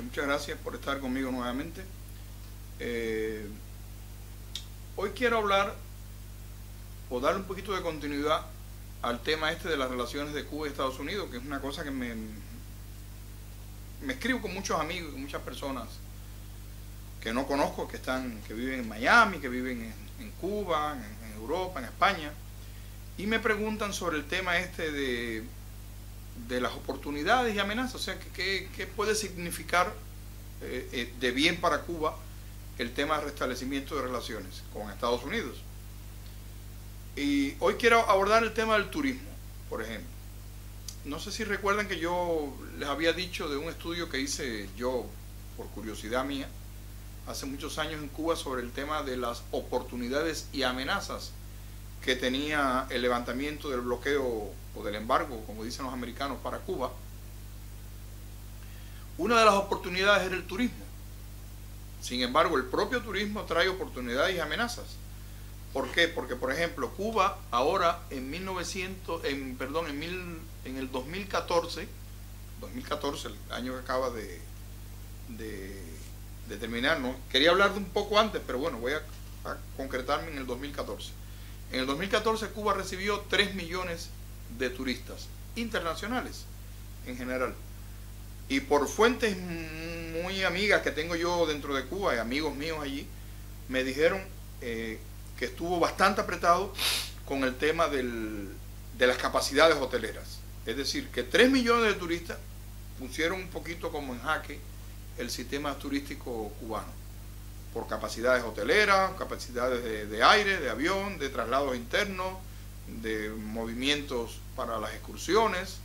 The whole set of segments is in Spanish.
Muchas gracias por estar conmigo nuevamente. Hoy quiero hablar o darle un poquito de continuidad al tema este de las relaciones de Cuba y Estados Unidos, que es una cosa que me escribo con muchos amigos y con muchas personas que no conozco, que viven en Miami, que viven en Cuba, en Europa, en España, y me preguntan sobre el tema este de las oportunidades y amenazas, o sea, ¿qué puede significar de bien para Cuba el tema de restablecimiento de relaciones con Estados Unidos? Y hoy quiero abordar el tema del turismo, por ejemplo. No sé si recuerdan que yo les había dicho de un estudio que hice yo, por curiosidad mía, hace muchos años en Cuba, sobre el tema de las oportunidades y amenazas que tenía el levantamiento del bloqueo o del embargo, como dicen los americanos, para Cuba. Una de las oportunidades era el turismo. Sin embargo, el propio turismo trae oportunidades y amenazas. ¿Por qué? Porque, por ejemplo, Cuba ahora en el 2014, el año que acaba de terminar, ¿no? Quería hablar de un poco antes, pero bueno, voy a concretarme en el 2014. En el 2014 Cuba recibió 3 millones de turistas internacionales en general. Y por fuentes muy amigas que tengo yo dentro de Cuba y amigos míos allí, me dijeron que estuvo bastante apretado con el tema de las capacidades hoteleras. Es decir, que 3 millones de turistas pusieron un poquito como en jaque el sistema turístico cubano, por capacidades hoteleras, capacidades de aire, de avión, de traslados internos, de movimientos para las excursiones,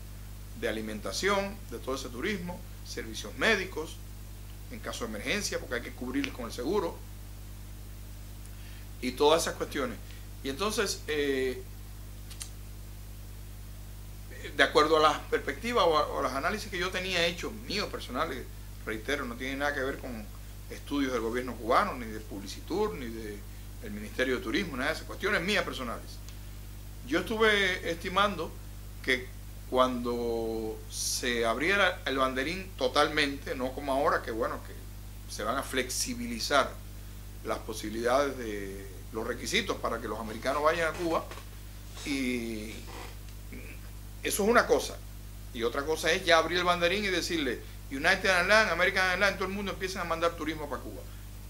de alimentación, de todo ese turismo, servicios médicos, en caso de emergencia, porque hay que cubrirles con el seguro, y todas esas cuestiones. Y entonces, de acuerdo a las perspectivas o a los análisis que yo tenía hechos, míos personales, reitero, no tiene nada que ver con estudios del gobierno cubano, ni de Publicitur, ni del Ministerio de Turismo, nada de esas cuestiones mías personales. Yo estuve estimando que cuando se abriera el banderín totalmente, no como ahora, que bueno, que se van a flexibilizar las posibilidades de los requisitos para que los americanos vayan a Cuba, y eso es una cosa. Y otra cosa es ya abrir el banderín y decirle United Airlines, American Airlines, todo el mundo empieza a mandar turismo para Cuba,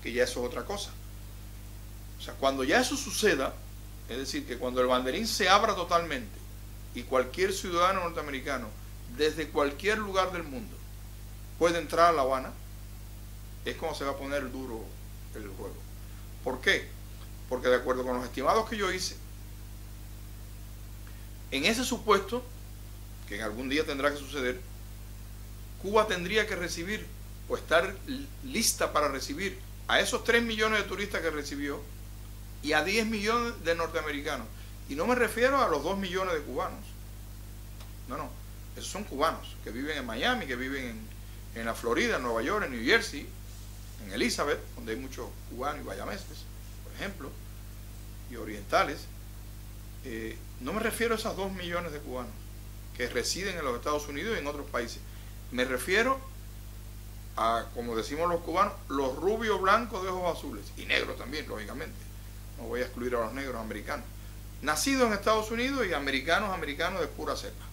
que ya eso es otra cosa. O sea, cuando ya eso suceda, es decir, que cuando el banderín se abra totalmente y cualquier ciudadano norteamericano desde cualquier lugar del mundo puede entrar a La Habana, es como se va a poner duro el juego. ¿Por qué? Porque de acuerdo con los estimados que yo hice, en ese supuesto, que en algún día tendrá que suceder, Cuba tendría que recibir o estar lista para recibir a esos 3 millones de turistas que recibió y a 10 millones de norteamericanos. Y no me refiero a los 2 millones de cubanos. No, esos son cubanos que viven en Miami, que viven en la Florida, en Nueva York, en New Jersey, en Elizabeth, donde hay muchos cubanos y bayameses, por ejemplo, y orientales. No me refiero a esos 2 millones de cubanos que residen en los Estados Unidos y en otros países. Me refiero a, como decimos los cubanos, los rubios blancos de ojos azules, y negros también, lógicamente. No voy a excluir a los negros americanos. Nacidos en Estados Unidos y americanos de pura cepa,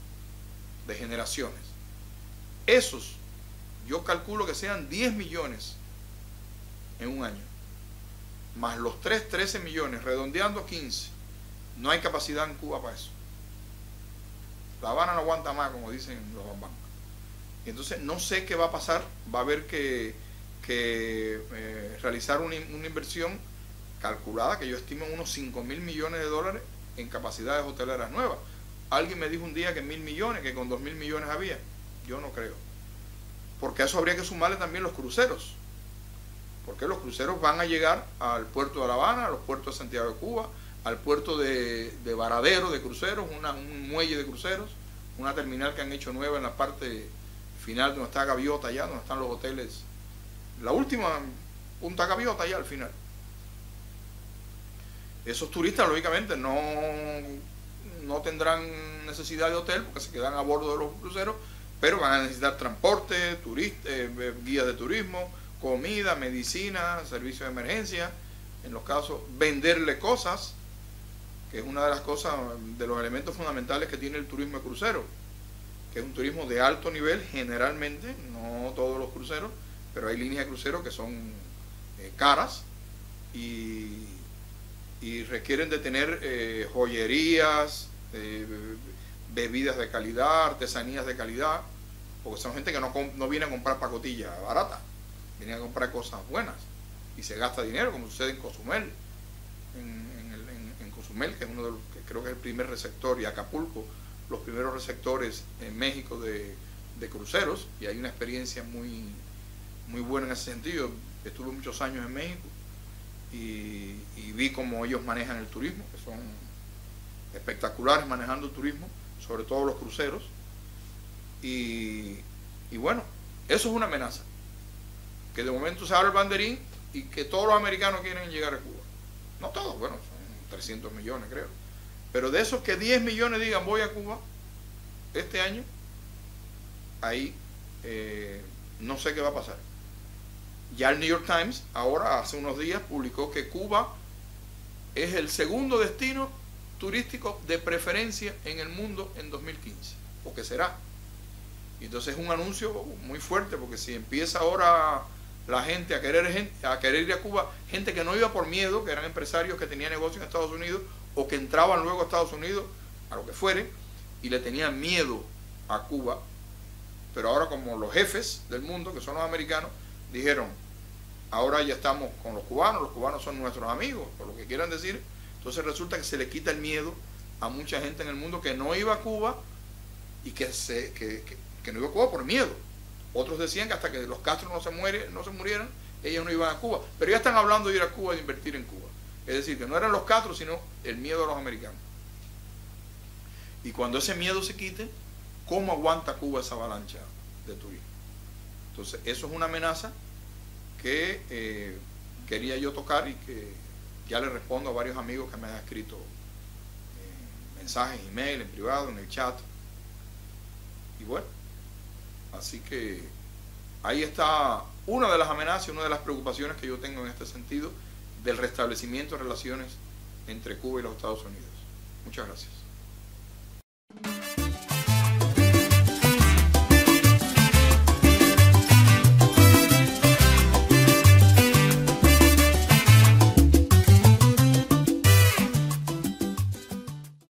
de generaciones. Esos, yo calculo que sean 10 millones en un año, más los 13 millones, redondeando 15. No hay capacidad en Cuba para eso. La Habana no aguanta más, como dicen los bambán. Y entonces no sé qué va a pasar. Va a haber que realizar una inversión calculada, que yo estimo en unos 5.000 millones de dólares en capacidades hoteleras nuevas. Alguien me dijo un día que 1.000 millones, que con 2.000 millones había. Yo no creo. Porque a eso habría que sumarle también los cruceros. Porque los cruceros van a llegar al puerto de La Habana, a los puertos de Santiago de Cuba, al puerto de Varadero de cruceros, un muelle de cruceros, una terminal que han hecho nueva en la parte final donde está Gaviota, allá donde están los hoteles, la última Punta Gaviota, allá al final. Esos turistas lógicamente no tendrán necesidad de hotel porque se quedan a bordo de los cruceros pero van a necesitar transporte, guías de turismo, comida, medicina, servicios de emergencia, en los casos, venderle cosas, que es una de las cosas, de los elementos fundamentales que tiene el turismo de crucero, que es un turismo de alto nivel generalmente, no todos los cruceros, pero hay líneas de crucero que son caras y requieren de tener joyerías, bebidas de calidad, artesanías de calidad, porque son gente que no viene a comprar pacotilla barata, viene a comprar cosas buenas y se gasta dinero, como sucede en Cozumel, en Cozumel, que es uno de los, que creo que es el primer receptor, y Acapulco, los primeros receptores en México de cruceros, y hay una experiencia muy buena en ese sentido. Estuve muchos años en México y vi cómo ellos manejan el turismo, que son espectaculares manejando el turismo, sobre todo los cruceros, y bueno, eso es una amenaza, que de momento se abre el banderín y que todos los americanos quieren llegar a Cuba. No todos, bueno, son 300 millones creo, pero de esos que 10 millones digan voy a Cuba este año, ahí no sé qué va a pasar. Ya el New York Times ahora hace unos días publicó que Cuba es el segundo destino turístico de preferencia en el mundo en 2015, o que será. Y entonces es un anuncio muy fuerte, porque si empieza ahora la gente a querer ir a Cuba, gente que no iba por miedo, que eran empresarios que tenían negocios en Estados Unidos o que entraban luego a Estados Unidos, a lo que fuere, y le tenían miedo a Cuba, pero ahora como los jefes del mundo, que son los americanos, dijeron, ahora ya estamos con los cubanos son nuestros amigos, por lo que quieran decir. Entonces resulta que se le quita el miedo a mucha gente en el mundo que no iba a Cuba y que no iba a Cuba por miedo. Otros decían que hasta que los Castro no se murieran, ellos no iban a Cuba. Pero ya están hablando de ir a Cuba y de invertir en Cuba. Es decir, que no eran los Castro, sino el miedo a los americanos. Y cuando ese miedo se quite, ¿cómo aguanta Cuba esa avalancha de turismo? Entonces, eso es una amenaza que quería yo tocar y que ya le respondo a varios amigos que me han escrito mensajes, email, en privado, en el chat. Y bueno, así que ahí está una de las amenazas, una de las preocupaciones que yo tengo en este sentido del restablecimiento de relaciones entre Cuba y los Estados Unidos. Muchas gracias.